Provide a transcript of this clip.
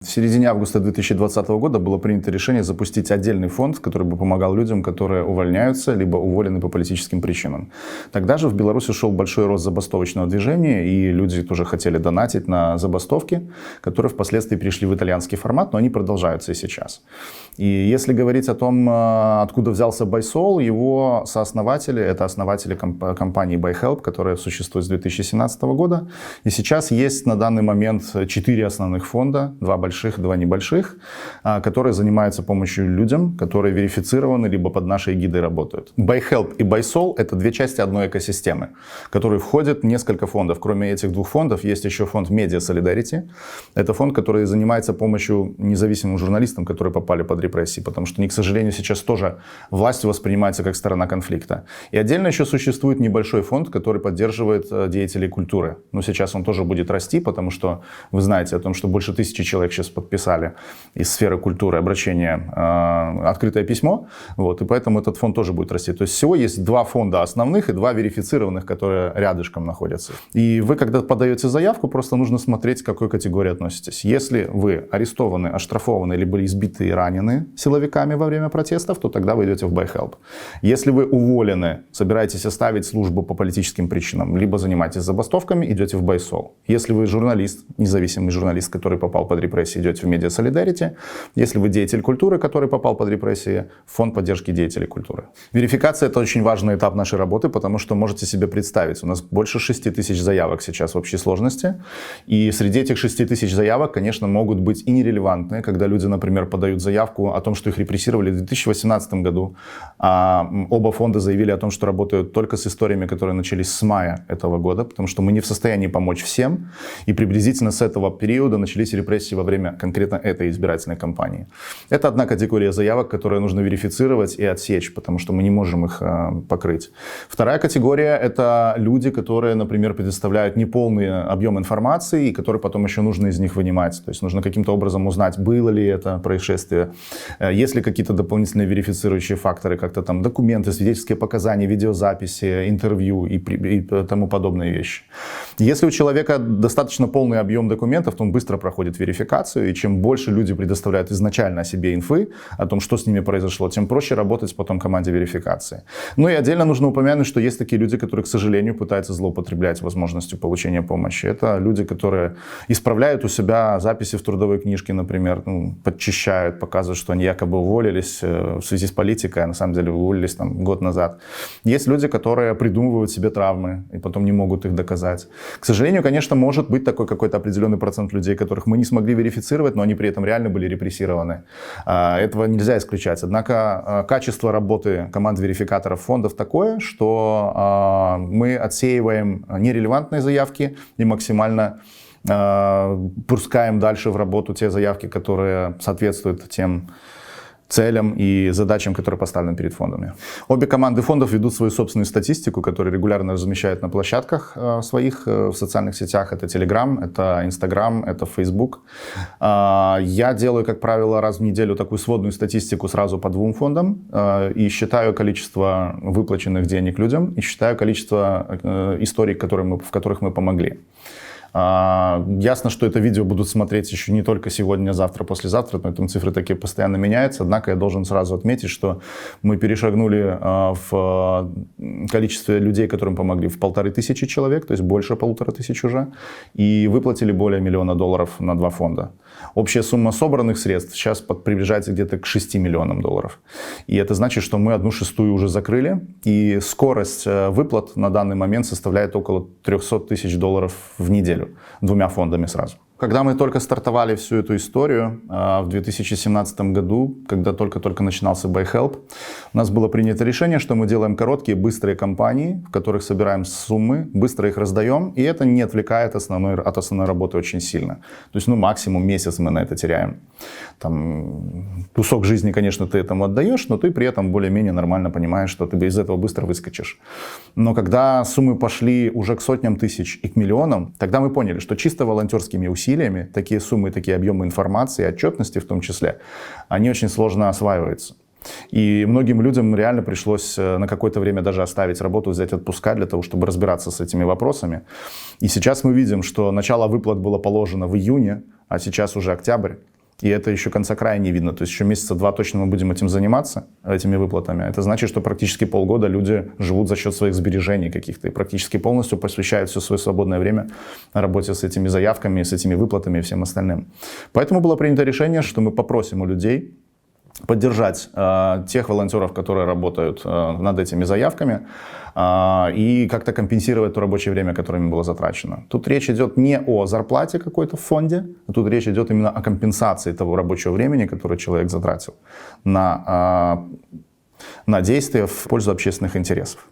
В середине августа 2020 года было принято решение запустить отдельный фонд, который бы помогал людям, которые увольняются, либо уволены по политическим причинам. Тогда же в Беларуси шел большой рост забастовочного движения, и люди тоже хотели донатить на забастовки, которые впоследствии перешли в итальянский формат, но они продолжаются и сейчас. И если говорить о том, откуда взялся BuySoul, его сооснователи, это основатели компании BuyHelp, которая существует с 2017 года. И сейчас есть на данный момент 4 основных фонда, 2 больших, 2 небольших, которые занимаются помощью людям, которые верифицированы, либо под нашей эгидой работают. BuyHelp и BuySoul — это 2 части одной экосистемы, в которую входит несколько фондов. Кроме этих 2 фондов есть еще фонд Media Solidarity. Это фонд, который занимается помощью независимым журналистам, которые попали под репрессии, потому что они, к сожалению, сейчас тоже властью воспринимаются как сторона конфликта. И отдельно еще существует небольшой фонд, который поддерживает деятелей культуры. Но сейчас он тоже будет расти, потому что вы знаете о том, что больше 1000 человек сейчас подписали из сферы культуры обращение, открытое письмо, вот, и поэтому этот фонд тоже будет расти. То есть всего есть 2 фонда основных и 2 верифицированных, которые рядышком находятся. И вы, когда подаете заявку, просто нужно смотреть, к какой категории относитесь. Если вы арестованы, оштрафованы, либо избиты и ранены силовиками во время протестов, то тогда вы идете в BuyHelp. Если вы уволены, собираетесь оставить службу по политическим причинам, либо занимаетесь забастовками, идете в BuySoul. Если вы журналист, независимый журналист, который попал под репрессии, идете в Media Solidarity. Если вы деятель культуры, который попал под репрессии, фонд поддержки деятелей культуры. Верификация — это очень важный этап нашей работы, потому что можете себе представить, у нас больше 6000 заявок сейчас в общей сложности. И среди этих 6000 заявок, конечно, могут быть и нерелевантные, когда люди, например, подают заявку о том, что их репрессировали в 2018 году. Оба фонда заявили о том, что работают только с историями, которые начались с мая этого года, потому что мы не в состоянии помочь всем. И приблизительно с этого периода начались репрессии во время конкретно этой избирательной кампании. Это одна категория заявок, которые нужно верифицировать и отсечь, потому что мы не можем их покрыть. Вторая категория — это люди, которые, например, предоставляют неполный объем информации, и которые потом еще нужно из них вынимать. То есть нужно каким-то образом узнать, было ли это происшествие, есть ли какие-то дополнительные верифицирующие факторы, как-то там документы, свидетельские показания, видеозаписи, интервью и тому подобные вещи. Если у человека достаточно полный объем документов, то он быстро проходит верификацию, и чем больше люди предоставляют изначально о себе инфы, о том, что с ними произошло, тем проще работать потом команде верификации. Ну и отдельно нужно упомянуть, что есть такие люди, которые, к сожалению, пытаются злоупотреблять возможностью получения помощи. Это люди, которые исправляют у себя записи в трудовой книжке, например, подчищают, показывают, что они якобы уволились в связи с политикой, а на самом деле уволились там год назад. Есть люди, которые придумывают себе травмы и потом не могут их доказать. К сожалению, конечно, может быть такой какой-то определенный процент людей, которых мы не смогли верифицировать, но они при этом реально были репрессированы. Этого нельзя исключать. Однако качество работы команд верификаторов фондов такое, что мы отсеиваем нерелевантные заявки и максимально пускаем дальше в работу те заявки, которые соответствуют тем целям и задачам, которые поставлены перед фондами. Обе команды фондов ведут свою собственную статистику, которую регулярно размещают на площадках своих в социальных сетях. Это Telegram, это Instagram, это Facebook. Я делаю, как правило, раз в неделю такую сводную статистику сразу по 2 фондам и считаю количество выплаченных денег людям и считаю количество историй, в которых мы помогли. Ясно, что это видео будут смотреть еще не только сегодня, завтра, послезавтра, поэтому цифры такие постоянно меняются. Однако я должен сразу отметить, что мы перешагнули в количестве людей, которым помогли, в 1500 человек, то есть больше 1500 уже, и выплатили более $1 миллиона на 2 фонда. Общая сумма собранных средств сейчас приближается где-то к $6 миллионам. И это значит, что мы 1/6 уже закрыли, и скорость выплат на данный момент составляет около $300 000 в неделю. 2 фондами сразу. Когда мы только стартовали всю эту историю в 2017 году, когда только-только начинался BuyHelp, у нас было принято решение, что мы делаем короткие, быстрые кампании, в которых собираем суммы, быстро их раздаем, и это не отвлекает от основной работы очень сильно. То есть, максимум месяц мы на это теряем. Там, кусок жизни, конечно, ты этому отдаешь, но ты при этом более-менее нормально понимаешь, что ты из этого быстро выскочишь. Но когда суммы пошли уже к сотням тысяч и к миллионам, тогда мы поняли, что чисто волонтерскими усилиями такие суммы, такие объемы информации, отчетности в том числе, они очень сложно осваиваются. И многим людям реально пришлось на какое-то время даже оставить работу, взять отпуска для того, чтобы разбираться с этими вопросами. И сейчас мы видим, что начало выплат было положено в июне, а сейчас уже октябрь. И это еще конца края не видно. То есть еще месяца 2 точно мы будем этим заниматься, этими выплатами. Это значит, что практически полгода люди живут за счет своих сбережений каких-то и практически полностью посвящают все свое свободное время работе с этими заявками, с этими выплатами и всем остальным. Поэтому было принято решение, что мы попросим у людей поддержать тех волонтеров, которые работают над этими заявками, и как-то компенсировать то рабочее время, которое им было затрачено. Тут речь идет не о зарплате какой-то в фонде, а тут речь идет именно о компенсации того рабочего времени, которое человек затратил на действия в пользу общественных интересов.